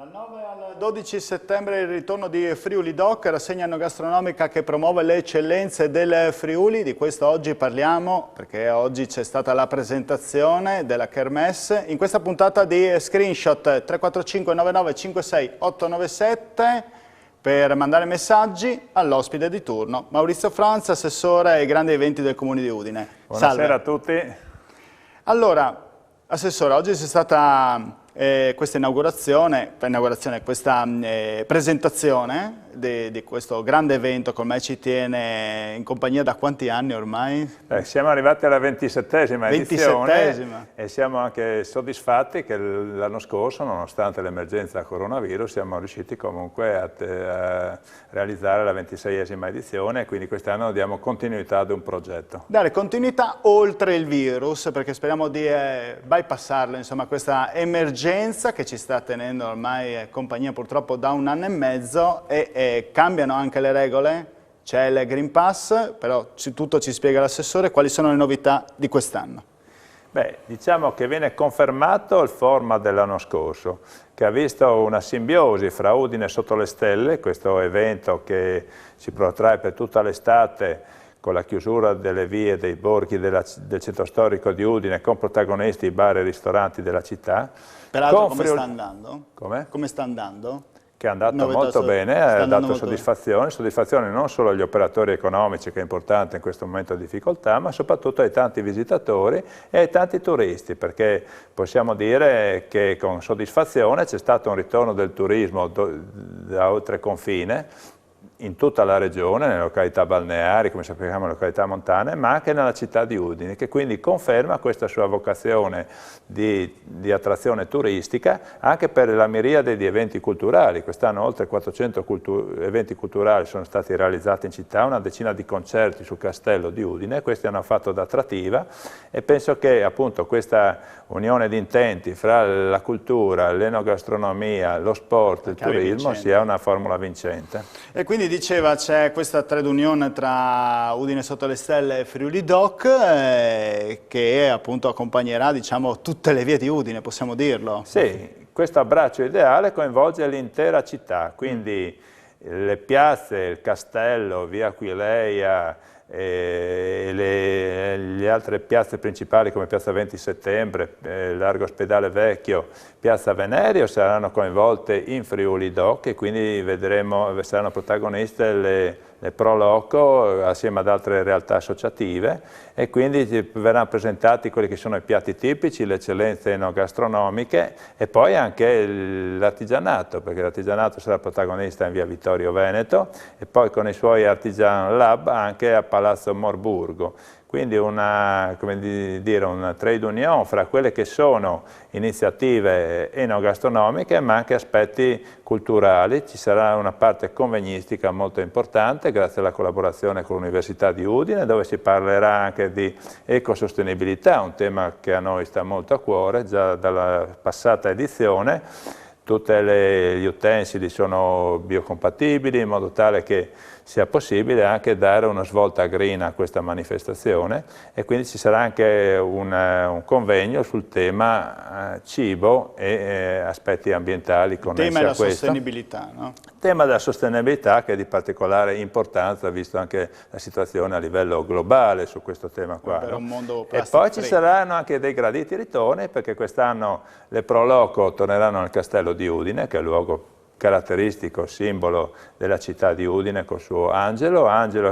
Dal 9 al 12 settembre il ritorno di Friuli Doc, rassegna enogastronomica che promuove le eccellenze del Friuli. Di questo oggi parliamo perché oggi c'è stata la presentazione della Kermesse. In questa puntata di Screenshot 345 99 56 897 per mandare messaggi all'ospite di turno, Maurizio Franz, assessore ai grandi eventi del Comune di Udine. Buonasera Salve. a tutti. Allora, assessore, oggi c'è stata questa questa presentazione di questo grande evento che ormai ci tiene in compagnia da quanti anni ormai? Siamo arrivati alla 27esima edizione e siamo anche soddisfatti che l'anno scorso, nonostante l'emergenza coronavirus, siamo riusciti comunque a realizzare la 26esima edizione e quindi quest'anno diamo continuità ad un progetto. Dare continuità oltre il virus, perché speriamo di bypassarla, insomma, questa emergenza che ci sta tenendo ormai compagnia purtroppo da un anno e mezzo e cambiano anche le regole, c'è il Green Pass, però tutto ci spiega l'assessore. Quali sono le novità di quest'anno? Beh, diciamo che viene confermato il format dell'anno scorso, che ha visto una simbiosi fra Udine sotto le stelle, questo evento che si protrae per tutta l'estate con la chiusura delle vie e dei borghi del centro storico di Udine, con protagonisti i bar e ristoranti della città. Peraltro come sta andando? Come? Come sta andando? Che è andato molto bene, ha dato soddisfazione non solo agli operatori economici, che è importante in questo momento di difficoltà, ma soprattutto ai tanti visitatori e ai tanti turisti, perché possiamo dire che con soddisfazione c'è stato un ritorno del turismo da oltre confine, in tutta la regione, nelle località balneari, come sappiamo, nelle località montane, ma anche nella città di Udine, che quindi conferma questa sua vocazione di attrazione turistica anche per la miriade di eventi culturali. Quest'anno oltre 400 eventi culturali sono stati realizzati in città, una decina di concerti sul castello di Udine, questi hanno fatto da attrattiva e penso che appunto questa unione di intenti fra la cultura, l'enogastronomia, lo sport, il turismo sia una formula vincente. E quindi diceva c'è questa trade union tra Udine sotto le stelle e Friuli Doc che appunto accompagnerà, diciamo, tutte le vie di Udine, possiamo dirlo? Sì, questo abbraccio ideale coinvolge l'intera città, quindi le piazze, il castello, via Aquileia e le altre piazze principali come piazza 20 settembre, largo Ospedale Vecchio, piazza Venerio saranno coinvolte in Friuli Doc e quindi saranno protagoniste le Pro Loco assieme ad altre realtà associative e quindi verranno presentati quelli che sono i piatti tipici, le eccellenze enogastronomiche e poi anche l'artigianato, perché l'artigianato sarà protagonista in via Vittorio Veneto e poi con i suoi Artisan Lab anche a Palazzo Morburgo. Quindi un trade union fra quelle che sono iniziative enogastronomiche ma anche aspetti culturali. Ci sarà una parte convegnistica molto importante grazie alla collaborazione con l'Università di Udine dove si parlerà anche di ecosostenibilità, un tema che a noi sta molto a cuore già dalla passata edizione. Tutti gli utensili sono biocompatibili in modo tale che sia possibile anche dare una svolta green a questa manifestazione e quindi ci sarà anche un convegno sul tema cibo e aspetti ambientali connessi a questo. Il tema è la sostenibilità, no? Il tema della sostenibilità che è di particolare importanza visto anche la situazione a livello globale su questo tema qua. Per un mondo e poi ci saranno anche dei graditi ritorni perché quest'anno le Pro Loco torneranno al castello di Udine, che è il luogo caratteristico, simbolo della città di Udine col suo angelo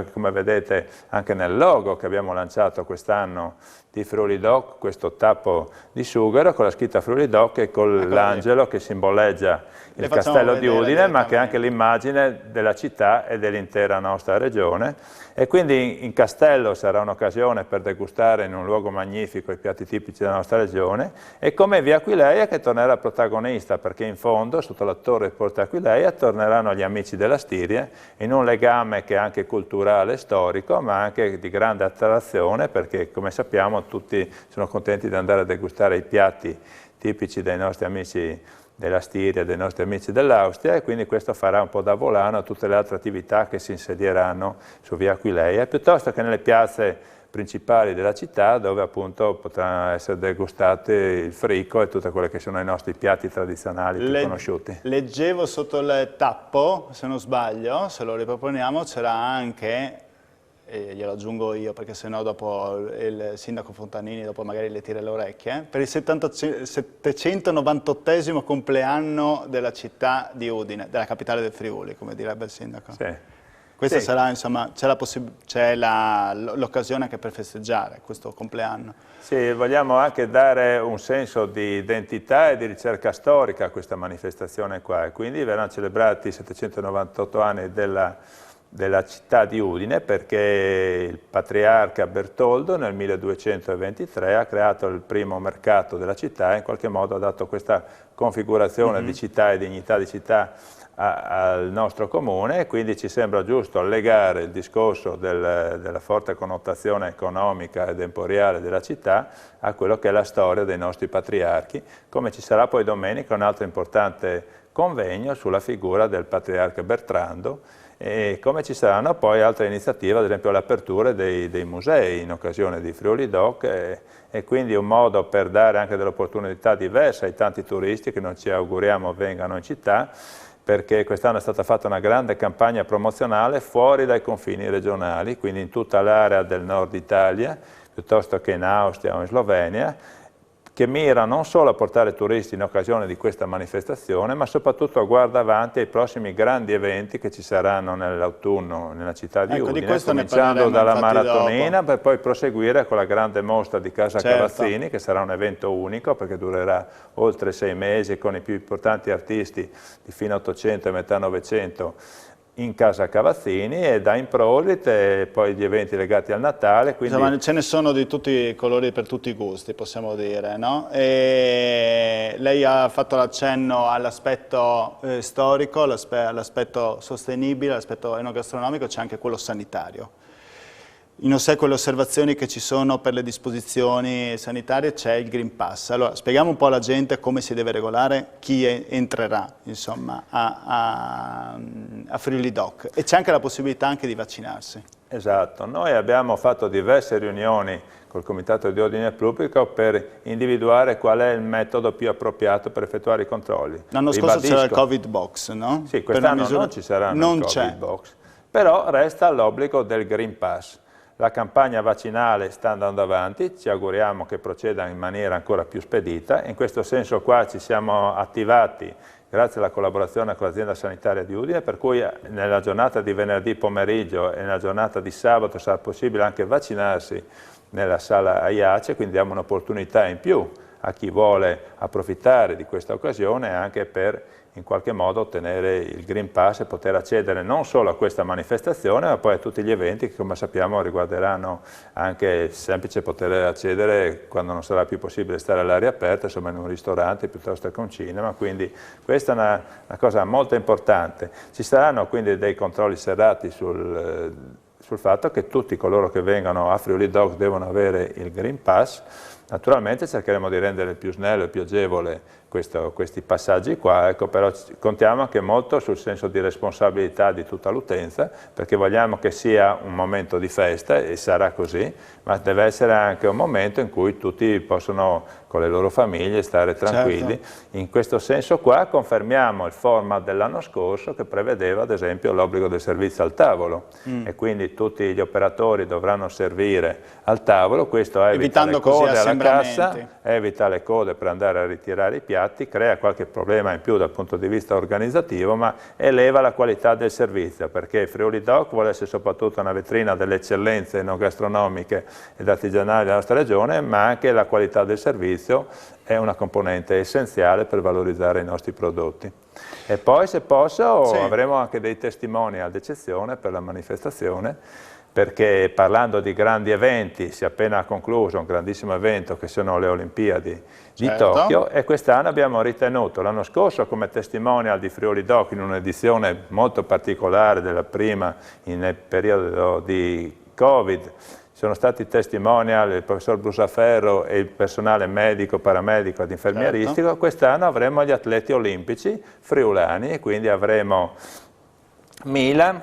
che come vedete anche nel logo che abbiamo lanciato quest'anno di Friuli Doc, questo tappo di sughero con la scritta Friuli Doc e con l'angelo che simboleggia il castello di Udine ma che è anche l'immagine della città e dell'intera nostra regione e quindi in castello sarà un'occasione per degustare in un luogo magnifico i piatti tipici della nostra regione e come via Aquileia che tornerà protagonista perché in fondo sotto la torre di Porta Aquileia torneranno gli amici della Stiria in un legame che è anche culturale e storico ma anche di grande attrazione perché come sappiamo tutti sono contenti di andare a degustare i piatti tipici dei nostri amici della Stiria, dei nostri amici dell'Austria e quindi questo farà un po' da volano a tutte le altre attività che si insedieranno su via Aquileia, piuttosto che nelle piazze principali della città, dove appunto potranno essere degustate il fricco e tutte quelle che sono i nostri piatti tradizionali più conosciuti. Leggevo sotto il tappo, se non sbaglio, se lo riproponiamo, c'era anche, e glielo aggiungo io perché sennò dopo il sindaco Fontanini dopo magari le tira le orecchie, per il 798esimo compleanno della città di Udine, della capitale del Friuli, come direbbe il sindaco. Sì. Questa sarà, insomma, c'è l'occasione anche per festeggiare questo compleanno. Sì, vogliamo anche dare un senso di identità e di ricerca storica a questa manifestazione qua, e quindi verranno celebrati i 798 anni della città di Udine, perché il patriarca Bertoldo nel 1223 ha creato il primo mercato della città e in qualche modo ha dato questa configurazione di città e dignità di città al nostro comune, e quindi ci sembra giusto legare il discorso della forte connotazione economica ed emporiale della città a quello che è la storia dei nostri patriarchi, come ci sarà poi domenica un altro importante convegno sulla figura del patriarca Bertrando, e come ci saranno poi altre iniziative, ad esempio l'apertura dei musei in occasione di Friuli Doc, e quindi un modo per dare anche delle opportunità diverse ai tanti turisti che noi ci auguriamo vengano in città, perché quest'anno è stata fatta una grande campagna promozionale fuori dai confini regionali, quindi in tutta l'area del nord Italia, piuttosto che in Austria o in Slovenia, che mira non solo a portare turisti in occasione di questa manifestazione, ma soprattutto a guarda avanti ai prossimi grandi eventi che ci saranno nell'autunno nella città di Udine, cominciando dalla maratonina per poi proseguire con la grande mostra di Casa Cavazzini, che sarà un evento unico perché durerà oltre 6 mesi con i più importanti artisti di fine 800 e metà 900 in Casa Cavazzini, e da Improlit e poi gli eventi legati al Natale. Quindi... Insomma, ce ne sono di tutti i colori per tutti i gusti, possiamo dire, no? E lei ha fatto l'accenno all'aspetto storico, all'aspetto sostenibile, all'aspetto enogastronomico, c'è anche quello sanitario. In ossequio alle osservazioni che ci sono per le disposizioni sanitarie c'è il Green Pass. Allora, spieghiamo un po' alla gente come si deve regolare chi entrerà, insomma, a Friuli Doc. E c'è anche la possibilità anche di vaccinarsi. Esatto, noi abbiamo fatto diverse riunioni col Comitato di Ordine Pubblico per individuare qual è il metodo più appropriato per effettuare i controlli. L'anno scorso c'era il Covid Box, no? Sì, quest'anno non ci saranno il Covid Box, però resta l'obbligo del Green Pass. La campagna vaccinale sta andando avanti, ci auguriamo che proceda in maniera ancora più spedita. In questo senso qua ci siamo attivati grazie alla collaborazione con l'azienda sanitaria di Udine, per cui nella giornata di venerdì pomeriggio e nella giornata di sabato sarà possibile anche vaccinarsi nella sala AIACE, quindi diamo un'opportunità in più a chi vuole approfittare di questa occasione anche per in qualche modo ottenere il Green Pass e poter accedere non solo a questa manifestazione, ma poi a tutti gli eventi che, come sappiamo, riguarderanno anche il semplice poter accedere quando non sarà più possibile stare all'aria aperta, insomma in un ristorante piuttosto che un cinema. Quindi questa è una cosa molto importante. Ci saranno quindi dei controlli serrati sul fatto che tutti coloro che vengono a Friuli Doc devono avere il Green Pass. Naturalmente cercheremo di rendere il più snello e più agevole questi passaggi qua, ecco, però contiamo anche molto sul senso di responsabilità di tutta l'utenza, perché vogliamo che sia un momento di festa, e sarà così, ma deve essere anche un momento in cui tutti possono con le loro famiglie stare tranquilli. Certo. In questo senso qua confermiamo il format dell'anno scorso che prevedeva ad esempio l'obbligo del servizio al tavolo, e quindi tutti gli operatori dovranno servire al tavolo, questo evita le code alla cassa, evita le code per andare a ritirare i piatti, crea qualche problema in più dal punto di vista organizzativo, ma eleva la qualità del servizio, perché Friuli Doc vuole essere soprattutto una vetrina delle eccellenze enogastronomiche ed artigianali della nostra regione, ma anche la qualità del servizio è una componente essenziale per valorizzare i nostri prodotti. E poi, se posso, avremo anche dei testimonial d'eccezione per la manifestazione, perché parlando di grandi eventi, si è appena concluso un grandissimo evento che sono le Olimpiadi di Tokyo, e quest'anno abbiamo ritenuto, l'anno scorso come testimonial di Friuli Doc in un'edizione molto particolare della prima nel periodo di Covid, sono stati testimonial il professor Brusaferro e il personale medico, paramedico ed infermieristico. Quest'anno avremo gli atleti olimpici friulani, e quindi avremo Milan,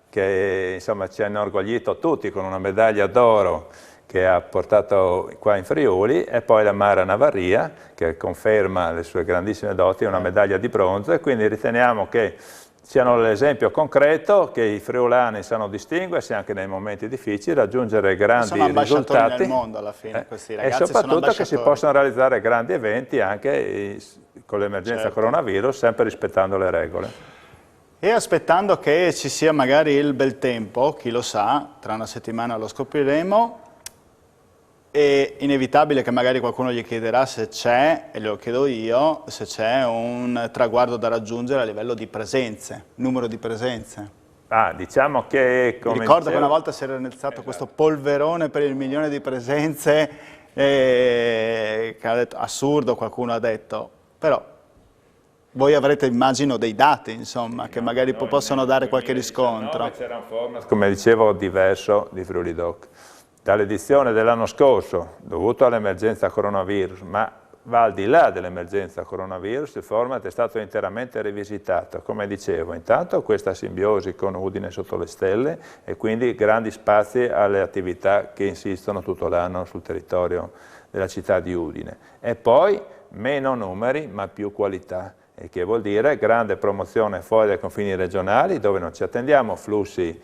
che insomma ci ha inorgoglito tutti con una medaglia d'oro che ha portato qua in Friuli, e poi la Mara Navaria, che conferma le sue grandissime doti, una medaglia di bronzo, e quindi riteniamo che siano l'esempio concreto che i friulani sanno distinguersi anche nei momenti difficili, raggiungere grandi risultati nel mondo alla fine, questi ragazzi, e soprattutto che si possano realizzare grandi eventi anche con l'emergenza coronavirus, sempre rispettando le regole. E aspettando che ci sia magari il bel tempo, chi lo sa, tra una settimana lo scopriremo. È inevitabile che magari qualcuno gli chiederà se c'è, e glielo chiedo io, se c'è un traguardo da raggiungere a livello di presenze, numero di presenze. Diciamo che... Mi ricordo che una volta si era realizzato questo polverone per il 1.000.000 di presenze, che ha detto, assurdo, qualcuno ha detto, però voi avrete, immagino, dei dati, insomma, che magari possono dare qualche riscontro. C'era un format, come dicevo, diverso di Friuli Doc. Dall'edizione dell'anno scorso, dovuto all'emergenza coronavirus, ma va al di là dell'emergenza coronavirus, il format è stato interamente rivisitato. Come dicevo, intanto questa simbiosi con Udine sotto le stelle e quindi grandi spazi alle attività che insistono tutto l'anno sul territorio della città di Udine. E poi meno numeri ma più qualità, e che vuol dire grande promozione fuori dai confini regionali, dove non ci attendiamo flussi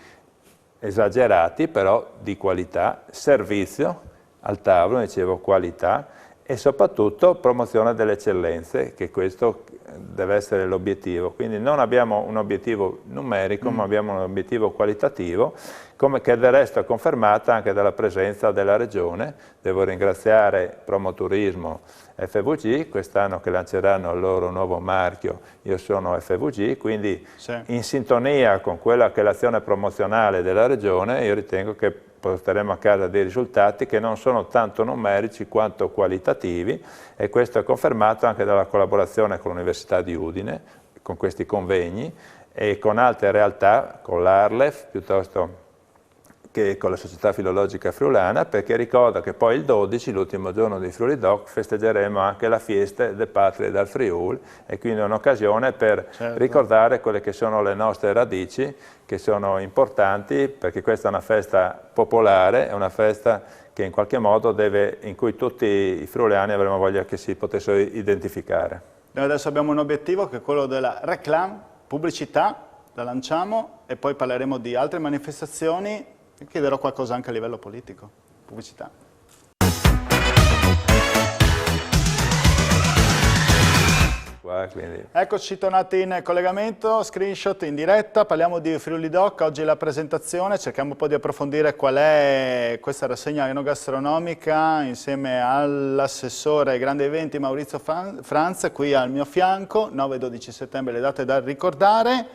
esagerati, però di qualità, servizio al tavolo, dicevo qualità, e soprattutto promozione delle eccellenze, che questo deve essere l'obiettivo. Quindi non abbiamo un obiettivo numerico, ma abbiamo un obiettivo qualitativo, come che del resto è confermata anche dalla presenza della Regione. Devo ringraziare Promoturismo FVG, quest'anno che lanceranno il loro nuovo marchio, Io sono FVG, quindi in sintonia con quella che è l'azione promozionale della Regione, io ritengo che porteremo a casa dei risultati che non sono tanto numerici quanto qualitativi, e questo è confermato anche dalla collaborazione con l'Università di Udine, con questi convegni, e con altre realtà, con l'Arlef, piuttosto che con la Società Filologica Friulana, perché ricordo che poi il 12, l'ultimo giorno di Friuli Doc, festeggeremo anche la Fiesta de Patrie dal Friuli, e quindi è un'occasione per ricordare quelle che sono le nostre radici, che sono importanti, perché questa è una festa popolare, è una festa che in qualche modo in cui tutti i friulani avremo voglia che si potessero identificare. Noi adesso abbiamo un obiettivo che è quello della reclame, pubblicità, la lanciamo, e poi parleremo di altre manifestazioni. Chiederò qualcosa anche a livello politico. Pubblicità. Eccoci tornati in collegamento, screenshot in diretta, parliamo di Friuli Doc, oggi la presentazione, cerchiamo un po' di approfondire qual è questa rassegna enogastronomica insieme all'assessore ai grandi eventi Maurizio Franz, qui al mio fianco, 9-12 settembre le date da ricordare.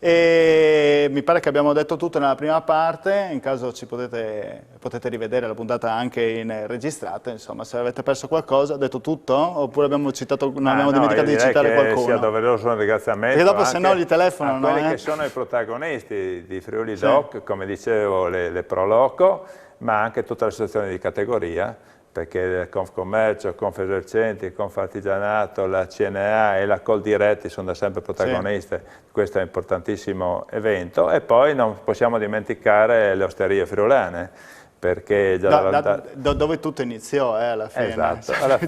E mi pare che abbiamo detto tutto nella prima parte, in caso ci potete rivedere la puntata anche in registrata, insomma, se avete perso qualcosa, detto tutto? Oppure abbiamo dimenticato di citare qualcuno? Sia doveroso un ringraziamento perché dopo se no gli telefonano, quelli che sono i protagonisti di Friuli Doc, come dicevo le Proloco, ma anche tutte le associazioni di categoria, perché Confcommercio, Confesercenti, Confartigianato, la CNA e la Coldiretti sono da sempre protagoniste di questo importantissimo evento, e poi non possiamo dimenticare le osterie friulane, perché dove tutto iniziò alla fine. Esatto, alla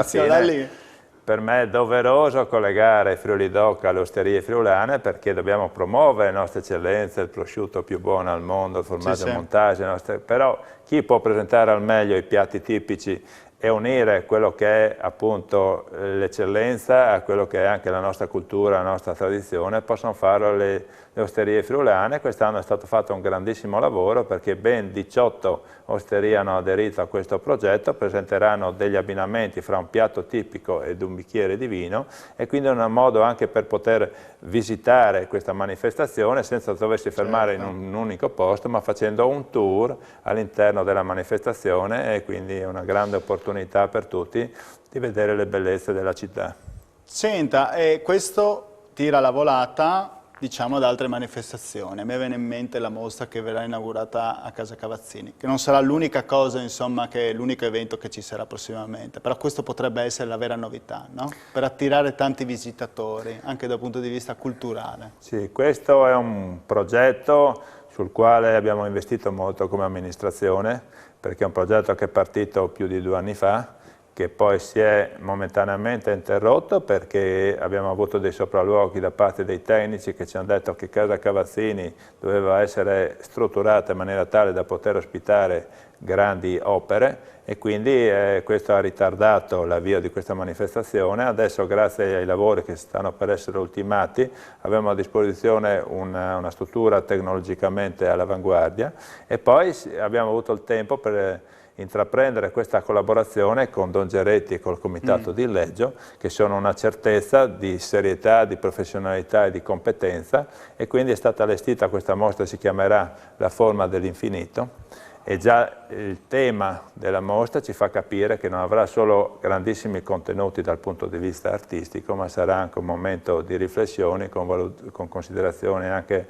fine. Per me è doveroso collegare Friuli Doc alle osterie friulane, perché dobbiamo promuovere le nostre eccellenze, il prosciutto più buono al mondo, il formaggio montage, però chi può presentare al meglio i piatti tipici e unire quello che è appunto l'eccellenza a quello che è anche la nostra cultura, la nostra tradizione, possono farlo le osterie friulane. Quest'anno è stato fatto un grandissimo lavoro, perché ben 18 osterie hanno aderito a questo progetto, presenteranno degli abbinamenti fra un piatto tipico ed un bicchiere di vino, e quindi è un modo anche per poter visitare questa manifestazione senza doversi fermare in un unico posto, ma facendo un tour all'interno della manifestazione, e quindi è una grande opportunità per tutti di vedere le bellezze della città. Senta, e questo tira la volata, diciamo, ad altre manifestazioni. A me viene in mente la mostra che verrà inaugurata a Casa Cavazzini, che non sarà l'unica cosa, insomma, che è l'unico evento che ci sarà prossimamente, però questo potrebbe essere la vera novità, no? Per attirare tanti visitatori, anche dal punto di vista culturale. Sì, questo è un progetto sul quale abbiamo investito molto come amministrazione, perché è un progetto che è partito più di 2 anni fa, che poi si è momentaneamente interrotto perché abbiamo avuto dei sopralluoghi da parte dei tecnici che ci hanno detto che Casa Cavazzini doveva essere strutturata in maniera tale da poter ospitare grandi opere, e quindi questo ha ritardato l'avvio di questa manifestazione. Adesso, grazie ai lavori che stanno per essere ultimati, abbiamo a disposizione una struttura tecnologicamente all'avanguardia, e poi abbiamo avuto il tempo per intraprendere questa collaborazione con Don Geretti e col Comitato di Illeggio, che sono una certezza di serietà, di professionalità e di competenza, e quindi è stata allestita questa mostra, si chiamerà La forma dell'infinito, e già il tema della mostra ci fa capire che non avrà solo grandissimi contenuti dal punto di vista artistico, ma sarà anche un momento di riflessione con considerazioni anche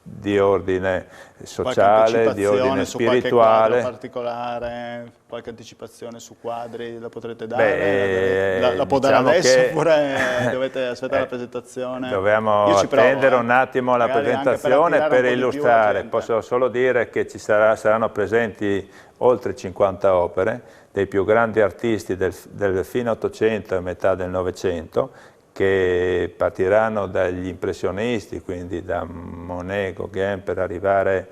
di ordine sociale, di ordine su spirituale. Qualche particolare, qualche anticipazione su quadri la potrete dare? La può diciamo dare adesso che oppure dovete aspettare la presentazione? Dobbiamo attendere un attimo la presentazione per illustrare. Posso solo dire che saranno presenti oltre 50 opere dei più grandi artisti del fine 800 e metà del Novecento, che partiranno dagli impressionisti, quindi da Monet, Gauguin, per arrivare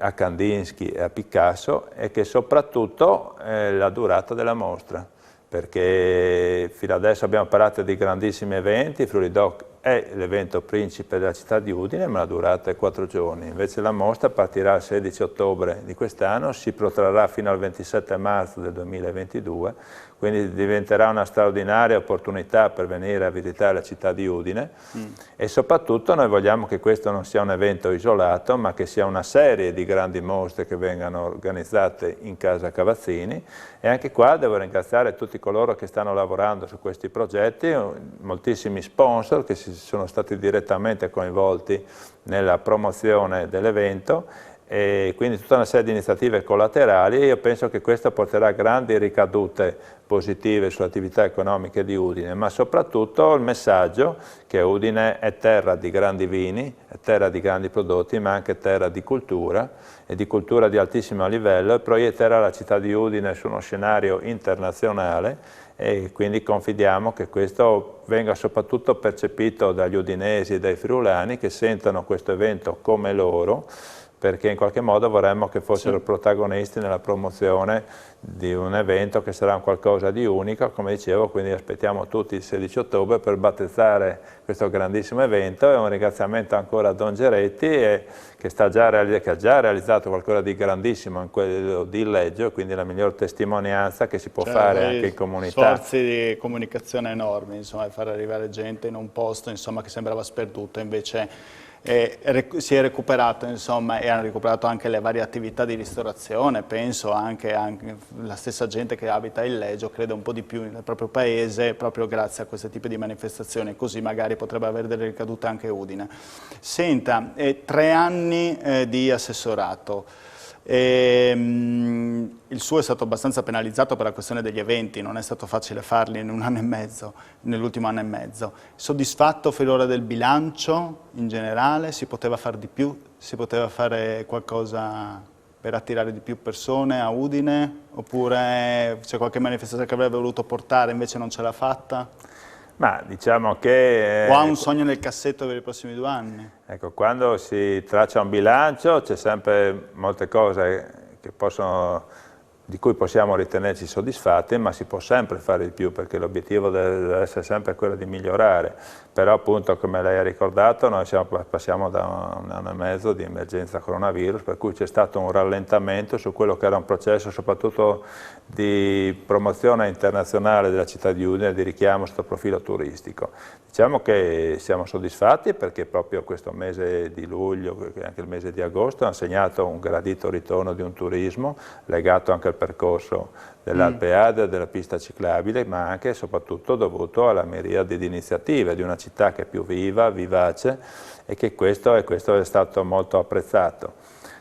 a Kandinsky e a Picasso, e che soprattutto la durata della mostra, perché fino adesso abbiamo parlato di grandissimi eventi. Friuli Doc è l'evento principe della città di Udine, ma la durata è 4 giorni. Invece la mostra partirà il 16 ottobre di quest'anno, si protrarrà fino al 27 marzo del 2022, quindi diventerà una straordinaria opportunità per venire a visitare la città di Udine, e soprattutto noi vogliamo che questo non sia un evento isolato, ma che sia una serie di grandi mostre che vengano organizzate in Casa Cavazzini. E anche qua devo ringraziare tutti coloro che stanno lavorando su questi progetti, moltissimi sponsor che sono stati direttamente coinvolti nella promozione dell'evento, e quindi tutta una serie di iniziative collaterali, e io penso che questo porterà grandi ricadute positive sulle attività economiche di Udine, ma soprattutto il messaggio che Udine è terra di grandi vini, è terra di grandi prodotti, ma anche terra di cultura, e di cultura di altissimo livello, e proietterà la città di Udine su uno scenario internazionale, e quindi confidiamo che questo venga soprattutto percepito dagli udinesi e dai friulani, che sentono questo evento come loro, perché in qualche modo vorremmo che fossero protagonisti nella promozione di un evento che sarà un qualcosa di unico, come dicevo. Quindi aspettiamo tutti il 16 ottobre per battezzare questo grandissimo evento, e un ringraziamento ancora a Don Geretti, che ha già realizzato qualcosa di grandissimo in quello di Illeggio, quindi la miglior testimonianza che si può fare anche in comunità. Sforzi di comunicazione enormi, insomma, di far arrivare gente in un posto, insomma, che sembrava sperduto, invece si è recuperato, insomma, e hanno recuperato anche le varie attività di ristorazione. Penso anche la stessa gente che abita a Illeggio crede un po' di più nel proprio paese proprio grazie a questo tipo di manifestazioni, così magari potrebbe avere delle ricadute anche Udine. Senta, 3 anni di assessorato. Il suo è stato abbastanza penalizzato per la questione degli eventi, non è stato facile farli in un anno e mezzo, nell'ultimo anno e mezzo. Soddisfatto finora del bilancio in generale? Si poteva fare di più? Si poteva fare qualcosa per attirare di più persone a Udine? Oppure c'è qualche manifestazione che avrebbe voluto portare invece non ce l'ha fatta? Ma diciamo che... O ha un sogno nel cassetto per i prossimi 2 anni? Ecco, quando si traccia un bilancio c'è sempre molte cose di cui possiamo ritenerci soddisfatti, ma si può sempre fare di più, perché l'obiettivo deve essere sempre quello di migliorare. Però appunto, come lei ha ricordato, noi passiamo da 1 anno e mezzo di emergenza coronavirus, per cui c'è stato un rallentamento su quello che era un processo soprattutto di promozione internazionale della città di Udine, di richiamo sotto profilo turistico. Diciamo che siamo soddisfatti perché proprio questo mese di luglio e anche il mese di agosto hanno segnato un gradito ritorno di un turismo legato anche al percorso dell'Alpe Adria, della pista ciclabile, ma anche e soprattutto dovuto alla miriade di iniziative di una città che è più viva, vivace, e che questo è stato molto apprezzato.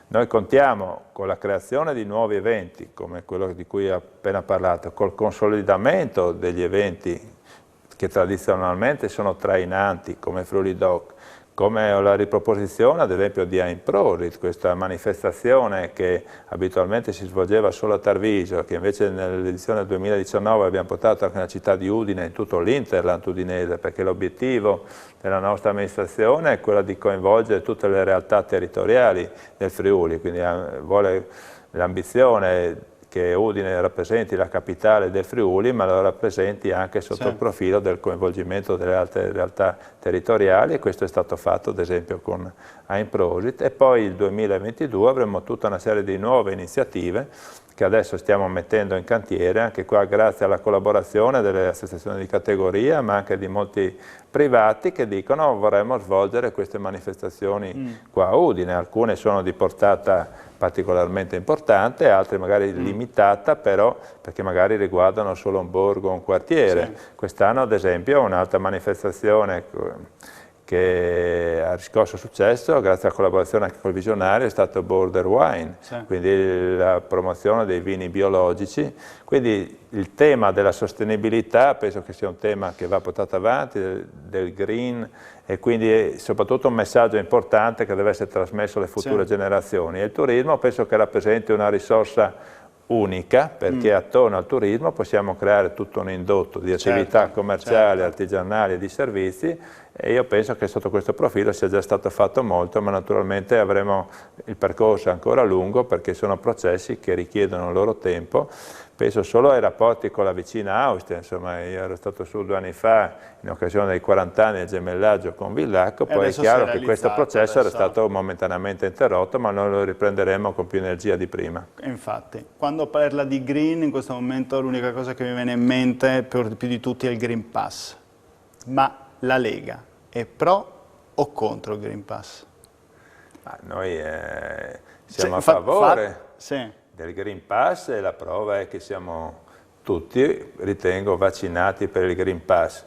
Noi contiamo con la creazione di nuovi eventi, come quello di cui ho appena parlato, col consolidamento degli eventi che tradizionalmente sono trainanti, come Friuli Doc, come la riproposizione ad esempio di Ain Prosit, questa manifestazione che abitualmente si svolgeva solo a Tarvisio, che invece nell'edizione 2019 abbiamo portato anche nella città di Udine, in tutto l'Interland udinese, perché l'obiettivo della nostra amministrazione è quello di coinvolgere tutte le realtà territoriali del Friuli, quindi vuole l'ambizione che Udine rappresenti la capitale del Friuli, ma lo rappresenti anche sotto il profilo del coinvolgimento delle altre realtà territoriali, e questo è stato fatto ad esempio con Ain Prosit. E poi il 2022 avremo tutta una serie di nuove iniziative che adesso stiamo mettendo in cantiere, anche qua grazie alla collaborazione delle associazioni di categoria, ma anche di molti privati che dicono vorremmo svolgere queste manifestazioni qua a Udine. Alcune sono di portata particolarmente importante, altre magari limitata, però perché magari riguardano solo un borgo o un quartiere. Quest'anno ad esempio un'altra manifestazione che ha riscosso successo grazie alla collaborazione anche col visionario è stato Border Wine, quindi la promozione dei vini biologici. Quindi il tema della sostenibilità penso che sia un tema che va portato avanti, del green, e quindi è soprattutto un messaggio importante che deve essere trasmesso alle future generazioni. E il turismo penso che rappresenti una risorsa unica, perché attorno al turismo possiamo creare tutto un indotto di attività commerciali, artigianali e di servizi, e io penso che sotto questo profilo sia già stato fatto molto, ma naturalmente avremo il percorso ancora lungo perché sono processi che richiedono il loro tempo. Penso solo ai rapporti con la vicina Austria, insomma io ero stato su 2 anni fa in occasione dei 40 anni del gemellaggio con Villacco, poi è chiaro che questo processo era stato momentaneamente interrotto, ma noi lo riprenderemo con più energia di prima. Infatti, quando parla di green in questo momento l'unica cosa che mi viene in mente più di tutti è il Green Pass, ma la Lega è pro o contro il Green Pass? Ma noi siamo a favore del Green Pass, e la prova è che siamo tutti, ritengo, vaccinati per il Green Pass,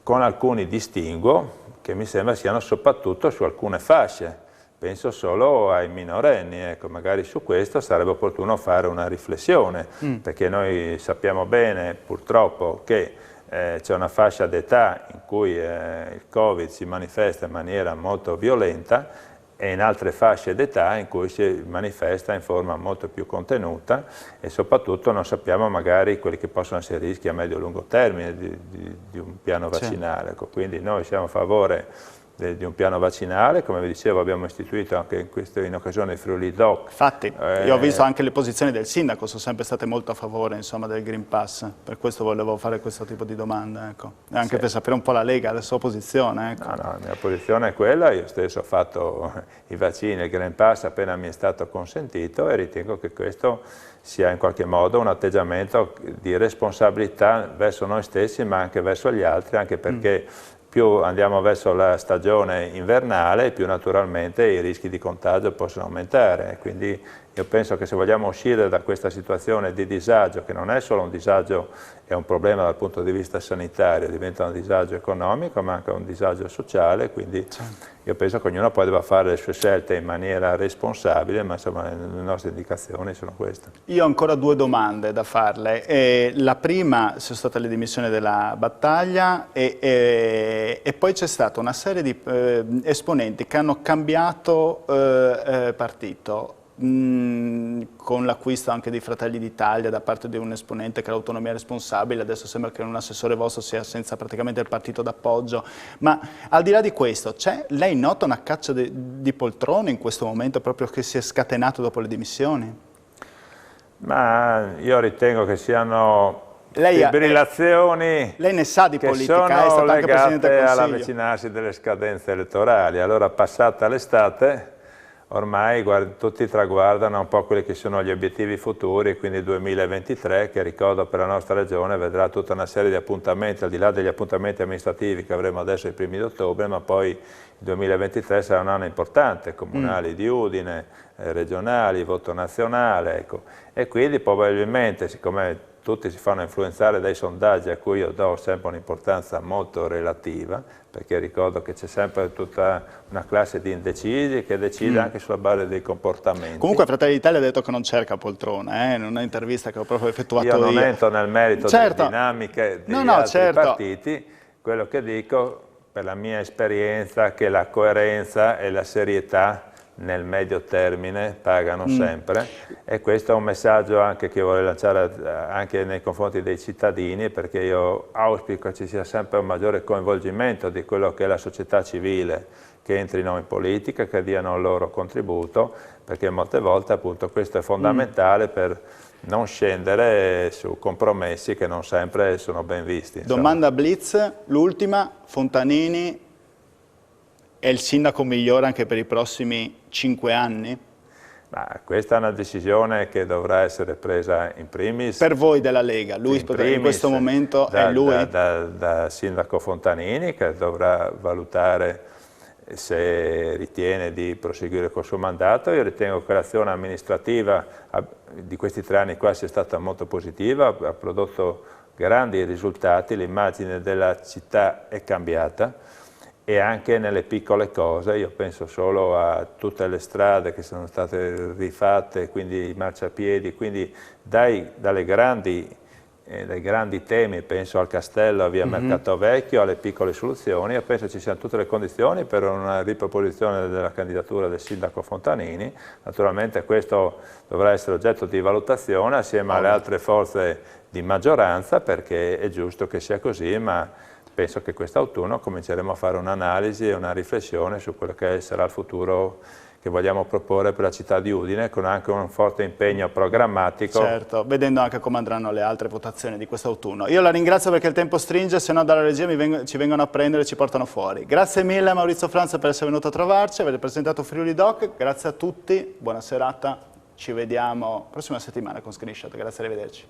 con alcuni distinguo che mi sembra siano soprattutto su alcune fasce. Penso solo ai minorenni, ecco, magari su questo sarebbe opportuno fare una riflessione, perché noi sappiamo bene purtroppo che c'è una fascia d'età in cui il Covid si manifesta in maniera molto violenta, e in altre fasce d'età in cui si manifesta in forma molto più contenuta, e soprattutto non sappiamo magari quelli che possono essere i rischi a medio-lungo termine di un piano vaccinale. Ecco, quindi noi siamo a favore di un piano vaccinale, come vi dicevo abbiamo istituito anche in occasione di Friuli Doc. Infatti, io ho visto anche le posizioni del sindaco, sono sempre state molto a favore insomma, del Green Pass, per questo volevo fare questo tipo di domanda, ecco. E anche per sapere un po' la Lega, la sua posizione. Ecco. No, la mia posizione è quella, io stesso ho fatto i vaccini, il Green Pass appena mi è stato consentito, e ritengo che questo sia in qualche modo un atteggiamento di responsabilità verso noi stessi ma anche verso gli altri, anche perché più andiamo verso la stagione invernale, più naturalmente i rischi di contagio possono aumentare. Quindi io penso che se vogliamo uscire da questa situazione di disagio, che non è solo un disagio e un problema dal punto di vista sanitario, diventa un disagio economico ma anche un disagio sociale, quindi io penso che ognuno poi debba fare le sue scelte in maniera responsabile, ma insomma le nostre indicazioni sono queste. Io ho ancora 2 domande da farle. La prima sono state le dimissioni della Battaglia e poi c'è stata una serie di esponenti che hanno cambiato partito. Con l'acquisto anche di Fratelli d'Italia da parte di un esponente che è l'autonomia responsabile, adesso sembra che un assessore vostro sia senza praticamente il partito d'appoggio, ma al di là di questo, lei nota una caccia di poltrone in questo momento proprio che si è scatenato dopo le dimissioni? Ma io ritengo che siano fibrillazioni lei ne sa di politica, sono è stato anche Presidente del Consiglio. all'avvicinarsi delle scadenze elettorali. Allora, passata l'estate, ormai tutti traguardano un po' quelli che sono gli obiettivi futuri, quindi il 2023, che ricordo per la nostra regione vedrà tutta una serie di appuntamenti, al di là degli appuntamenti amministrativi che avremo adesso i primi di ottobre, ma poi il 2023 sarà un anno importante, comunali di Udine, regionali, voto nazionale, ecco. E quindi probabilmente, siccome tutti si fanno influenzare dai sondaggi a cui io do sempre un'importanza molto relativa, perché ricordo che c'è sempre tutta una classe di indecisi che decide anche sulla base dei comportamenti. Comunque Fratelli d'Italia ha detto che non cerca poltrone, in un'intervista che ho proprio effettuato io. Io non entro nel merito delle dinamiche degli altri partiti, quello che dico, per la mia esperienza, che la coerenza e la serietà nel medio termine pagano sempre, e questo è un messaggio anche che vorrei lanciare anche nei confronti dei cittadini, perché io auspico che ci sia sempre un maggiore coinvolgimento di quello che è la società civile, che entrino in politica, che diano il loro contributo, perché molte volte appunto questo è fondamentale per non scendere su compromessi che non sempre sono ben visti. Insomma. Domanda blitz, l'ultima, Fontanini è il sindaco migliore anche per i prossimi 5 anni? Ma questa è una decisione che dovrà essere presa in primis. Per voi della Lega, lui in questo momento è lui? Da sindaco Fontanini, che dovrà valutare se ritiene di proseguire col suo mandato. Io ritengo che l'azione amministrativa di questi 3 anni qua sia stata molto positiva, ha prodotto grandi risultati, l'immagine della città è cambiata, e anche nelle piccole cose. Io penso solo a tutte le strade che sono state rifatte, quindi i marciapiedi, quindi dai grandi temi, penso al castello, a via Mercato Vecchio, alle piccole soluzioni. Io penso ci siano tutte le condizioni per una riproposizione della candidatura del sindaco Fontanini. Naturalmente questo dovrà essere oggetto di valutazione assieme alle altre forze di maggioranza, perché è giusto che sia così, ma penso che quest'autunno cominceremo a fare un'analisi e una riflessione su quello che sarà il futuro che vogliamo proporre per la città di Udine, con anche un forte impegno programmatico. Certo, vedendo anche come andranno le altre votazioni di quest'autunno. Io la ringrazio perché il tempo stringe, se no dalla regia ci vengono a prendere e ci portano fuori. Grazie mille a Maurizio Franza per essere venuto a trovarci, avete presentato Friuli Doc, grazie a tutti, buona serata, ci vediamo prossima settimana con Screenshot, grazie, arrivederci.